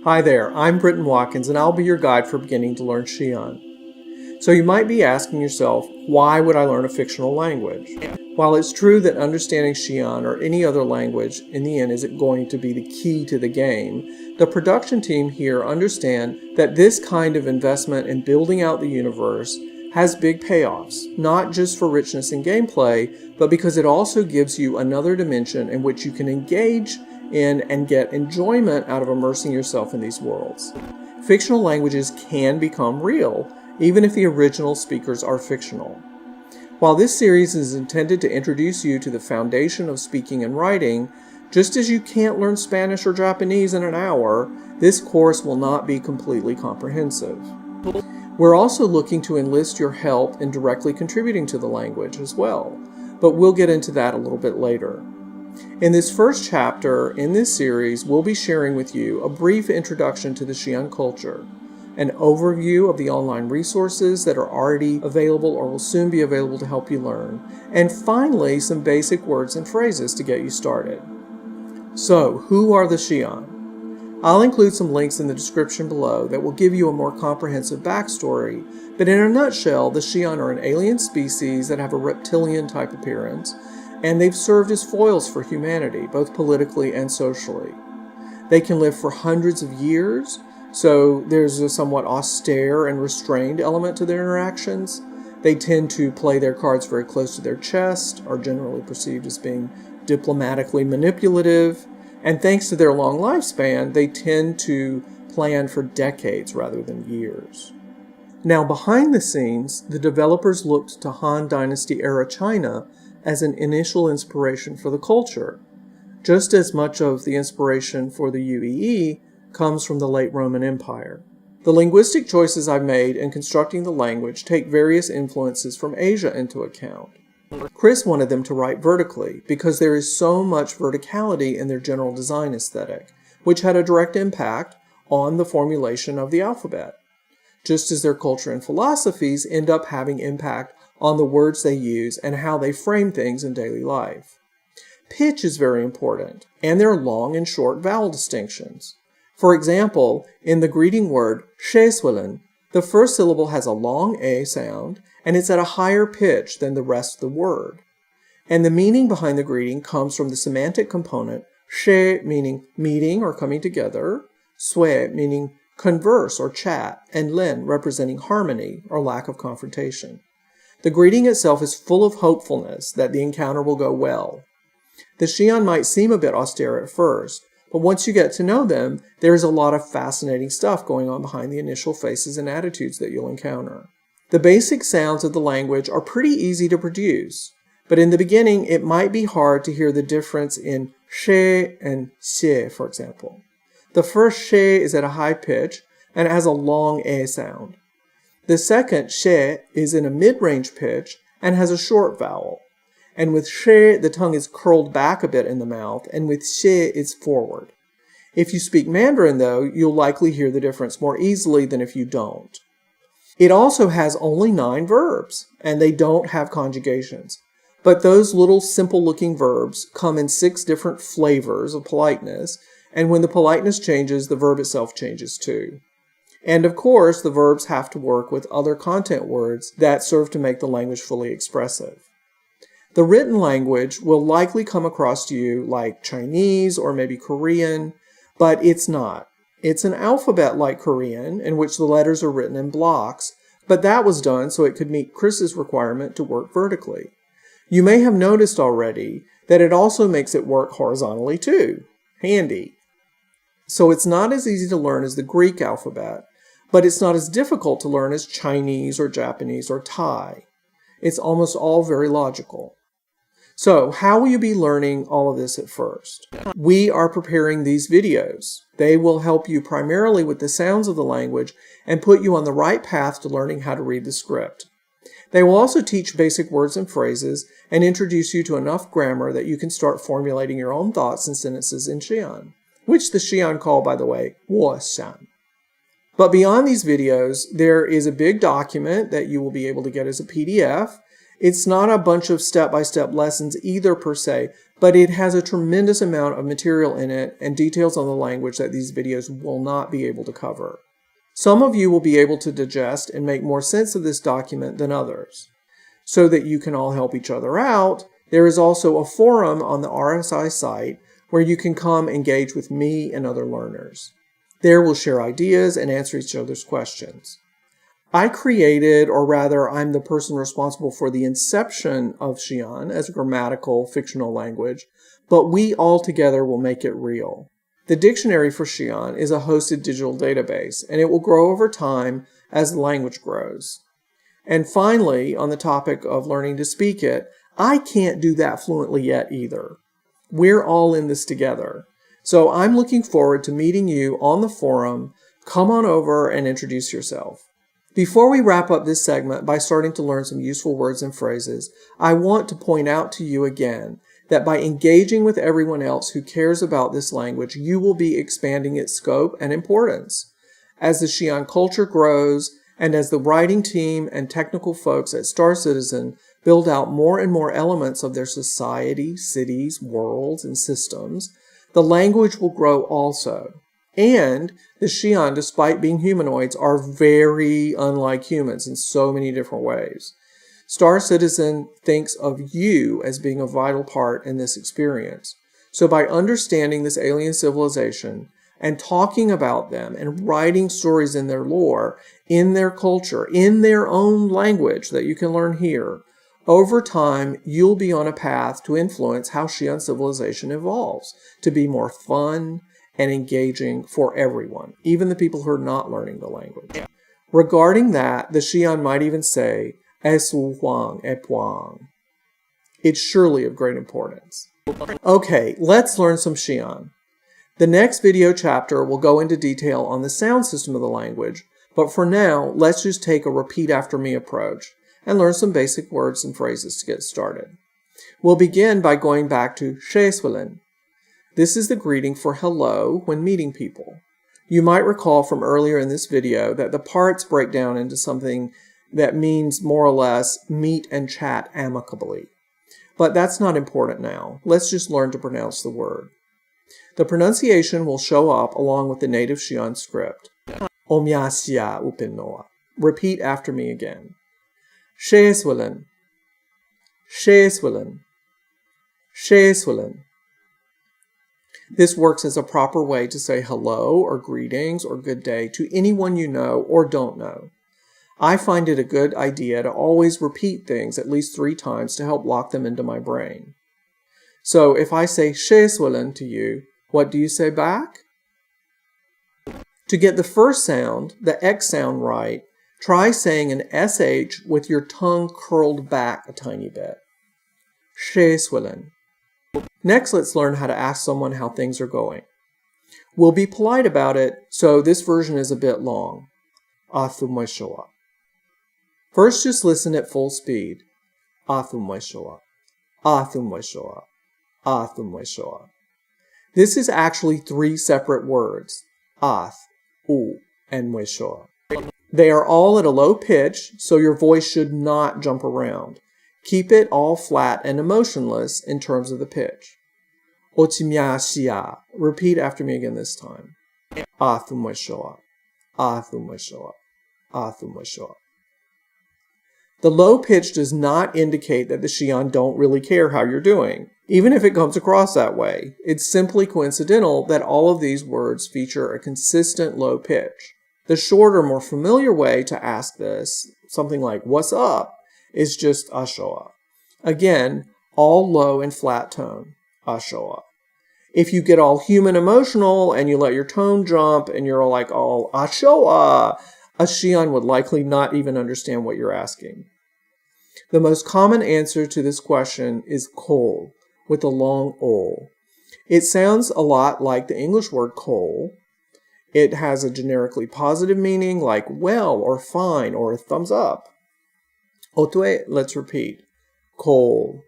Hi there, I'm Britton Watkins and I'll be your guide for beginning to learn uo'aXy'an. So you might be asking yourself, why would I learn a fictional language? While it's true that understanding uo'aXy'an or any other language in the end isn't going to be the key to the game, the production team here understand that this kind of investment in building out the universe has big payoffs, not just for richness in gameplay, but because it also gives you another dimension in which you can engage in and get enjoyment out of immersing yourself in these worlds. Fictional languages can become real, even if the original speakers are fictional. While this series is intended to introduce you to the foundation of speaking and writing, just as you can't learn Spanish or Japanese in an hour, this course will not be completely comprehensive. We're also looking to enlist your help in directly contributing to the language as well, but we'll get into that a little bit later. In this first chapter in this series, we'll be sharing with you a brief introduction to the uo'aXy'an culture, an overview of the online resources that are already available or will soon be available to help you learn, and finally some basic words and phrases to get you started. So, who are the uo'aXy'an? I'll include some links in the description below that will give you a more comprehensive backstory, but in a nutshell, the uo'aXy'an are an alien species that have a reptilian-type appearance, and they've served as foils for humanity, both politically and socially. They can live for hundreds of years, so there's a somewhat austere and restrained element to their interactions. They tend to play their cards very close to their chest, are generally perceived as being diplomatically manipulative, and thanks to their long lifespan, they tend to plan for decades rather than years. Now, behind the scenes, the developers looked to Han Dynasty-era China as an initial inspiration for the culture, just as much of the inspiration for the uo'aXy'an comes from the late Roman Empire. The linguistic choices I've made in constructing the language take various influences from Asia into account. Chris wanted them to write vertically because there is so much verticality in their general design aesthetic, which had a direct impact on the formulation of the alphabet, just as their culture and philosophies end up having impact on the words they use and how they frame things in daily life. Pitch is very important, and there are long and short vowel distinctions. For example, in the greeting word uo'aXy'an, the first syllable has a long A sound, and it's at a higher pitch than the rest of the word. And the meaning behind the greeting comes from the semantic component, she meaning meeting or coming together, sui meaning converse or chat, and len representing harmony or lack of confrontation. The greeting itself is full of hopefulness that the encounter will go well. The uo'aXy'an might seem a bit austere at first, but once you get to know them, there is a lot of fascinating stuff going on behind the initial faces and attitudes that you'll encounter. The basic sounds of the language are pretty easy to produce, but in the beginning it might be hard to hear the difference in she and xie, for example. The first she is at a high pitch and it has a long a sound. The second she is in a mid-range pitch and has a short vowel. And with she, the tongue is curled back a bit in the mouth, and with xie, it's forward. If you speak Mandarin, though, you'll likely hear the difference more easily than if you don't. It also has only 9 verbs, and they don't have conjugations. But those little simple-looking verbs come in 6 different flavors of politeness, and when the politeness changes, the verb itself changes too. And of course, the verbs have to work with other content words that serve to make the language fully expressive. The written language will likely come across to you like Chinese or maybe Korean, but it's not. It's an alphabet like Korean, in which the letters are written in blocks, but that was done so it could meet Chris's requirement to work vertically. You may have noticed already that it also makes it work horizontally too. Handy. So it's not as easy to learn as the Greek alphabet, but it's not as difficult to learn as Chinese or Japanese or Thai. It's almost all very logical. So, how will you be learning all of this at first? We are preparing these videos. They will help you primarily with the sounds of the language and put you on the right path to learning how to read the script. They will also teach basic words and phrases and introduce you to enough grammar that you can start formulating your own thoughts and sentences in uo'aXy'an, which the uo'aXy'an call, by the way, uo'aXy'an. But beyond these videos, there is a big document that you will be able to get as a PDF. It's not a bunch of step-by-step lessons either per se, but it has a tremendous amount of material in it and details on the language that these videos will not be able to cover. Some of you will be able to digest and make more sense of this document than others. So that you can all help each other out, there is also a forum on the RSI site where you can come engage with me and other learners. There we'll share ideas and answer each other's questions. I created, or rather I'm the person responsible for the inception of uo'aXy'an as a grammatical fictional language, but we all together will make it real. The dictionary for uo'aXy'an is a hosted digital database, and it will grow over time as the language grows. And finally, on the topic of learning to speak it, I can't do that fluently yet either. We're all in this together. So I'm looking forward to meeting you on the forum. Come on over and introduce yourself. Before we wrap up this segment by starting to learn some useful words and phrases, I want to point out to you again that by engaging with everyone else who cares about this language, you will be expanding its scope and importance. As the uo'aXy'an culture grows, and as the writing team and technical folks at Star Citizen build out more and more elements of their society, cities, worlds, and systems, the language will grow also. And the uo'aXy'an, despite being humanoids, are very unlike humans in so many different ways. Star Citizen thinks of you as being a vital part in this experience. So by understanding this alien civilization and talking about them and writing stories in their lore, in their culture, in their own language that you can learn here, over time you'll be on a path to influence how uo'aXy'an civilization evolves to be more fun and engaging for everyone, even the people who are not learning the language. Regarding that, the uo'aXy'an might even say, "Esu huang e puang." It's surely of great importance. Okay, let's learn some uo'aXy'an. The next video chapter will go into detail on the sound system of the language, but for now, let's just take a repeat after me approach and learn some basic words and phrases to get started. We'll begin by going back to "Shesuelen." This is the greeting for hello when meeting people. You might recall from earlier in this video that the parts break down into something that means more or less meet and chat amicably. But that's not important now. Let's just learn to pronounce the word. The pronunciation will show up along with the native uo'aXy'an script. Uo'aXy'an upinoa. Repeat after me again. Shesuelen. Shesuelen. Shesuelen. This works as a proper way to say hello or greetings or good day to anyone you know or don't know. I find it a good idea to always repeat things at least 3 times to help lock them into my brain. So if I say "Shesuelen" to you, what do you say back? To get the first sound, the X sound right, try saying an SH with your tongue curled back a tiny bit. Shesuelen. Next, let's learn how to ask someone how things are going. We'll be polite about it, so this version is a bit long. Athumoishoa. First, just listen at full speed. Athumoishoa. Athumoishoa. Athumoishoa. This is actually 3 separate words. Ath, u, and moishoa. They are all at a low pitch, so your voice should not jump around. Keep it all flat and emotionless in terms of the pitch. Uo'aXy'an. Repeat after me again this time. Athumoishoa. Athumoishoa. Athumoishoa. The low pitch does not indicate that the uo'aXy'an don't really care how you're doing, even if it comes across that way. It's simply coincidental that all of these words feature a consistent low pitch. The shorter, more familiar way to ask this, something like "What's up?" is just ashoa. Again, all low and flat tone, ashoa. If you get all human emotional and you let your tone jump and you're like all ashoa, a uo'aXy'an would likely not even understand what you're asking. The most common answer to this question is "kol" with a long o. It sounds a lot like the English word coal. It has a generically positive meaning like well or fine or a thumbs up. Otue, let's repeat. Coal,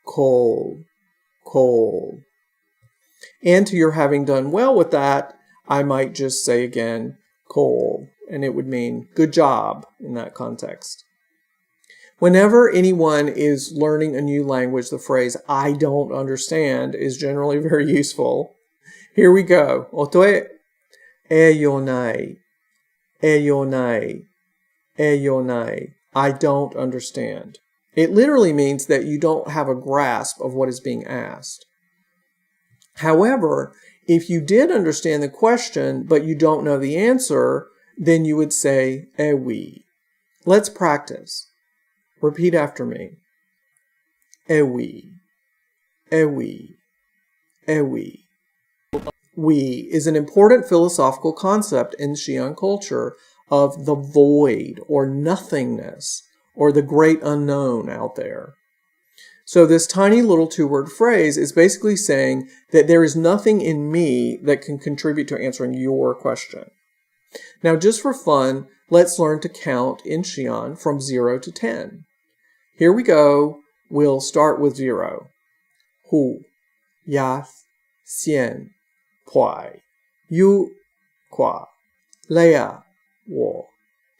coal, coal. And to your having done well with that, I might just say again, coal, and it would mean good job in that context. Whenever anyone is learning a new language, the phrase I don't understand is generally very useful. Here we go. Otoe eyonai, eyonai, eyonai. I don't understand. It literally means that you don't have a grasp of what is being asked. However, if you did understand the question, but you don't know the answer, then you would say ewi. Let's practice. Repeat after me. Ewi, ewi, ewi. We is an important philosophical concept in Xi'an culture of the void or nothingness or the great unknown out there. So this tiny little two-word phrase is basically saying that there is nothing in me that can contribute to answering your question. Now, just for fun, let's learn to count in Xi'an from 0 to 10. Here we go. We'll start with 0. uo'aXy'an, puai, yu, qua, lea, wo,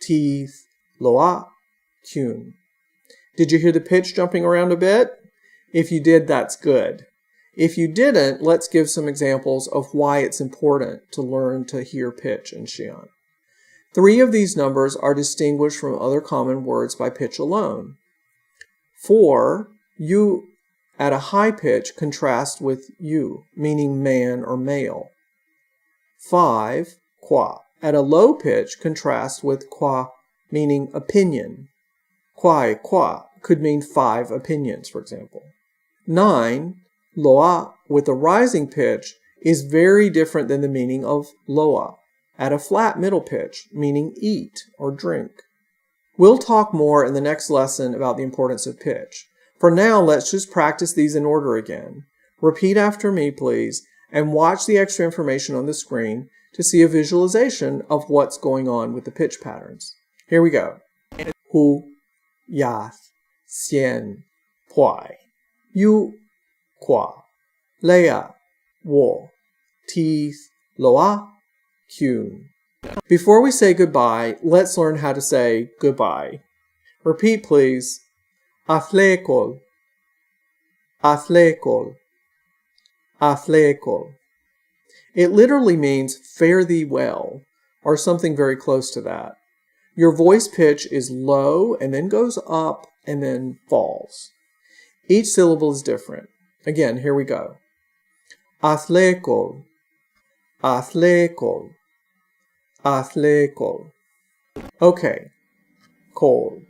teeth, loa, kun. Did you hear the pitch jumping around a bit? If you did, that's good. If you didn't, let's give some examples of why it's important to learn to hear pitch in Xi'an. 3 of these numbers are distinguished from other common words by pitch alone. 4, yu at a high pitch contrasts with yu, meaning man or male. 5, qua, at a low pitch contrasts with qua, meaning opinion. Quai, qua, could mean 5 opinions, for example. 9, loa, with a rising pitch, is very different than the meaning of loa, at a flat middle pitch, meaning eat or drink. We'll talk more in the next lesson about the importance of pitch. For now, let's just practice these in order again. Repeat after me, please, and watch the extra information on the screen to see a visualization of what's going on with the pitch patterns. Here we go. uo'aXy'an, puai, yu, qua, lea, wo, teeth, loa, kun. Before we say goodbye, let's learn how to say goodbye. Repeat, please. Athlekol, athlekol, athlekol. It literally means fare thee well, or something very close to that. Your voice pitch is low and then goes up and then falls. Each syllable is different. Again, here we go. Athlekol, athlekol, athlekol. Okay, kol.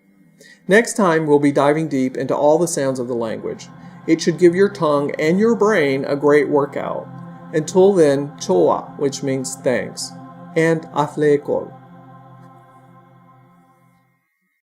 Next time, we'll be diving deep into all the sounds of the language. It should give your tongue and your brain a great workout. Until then, choa, which means thanks, and athlekol.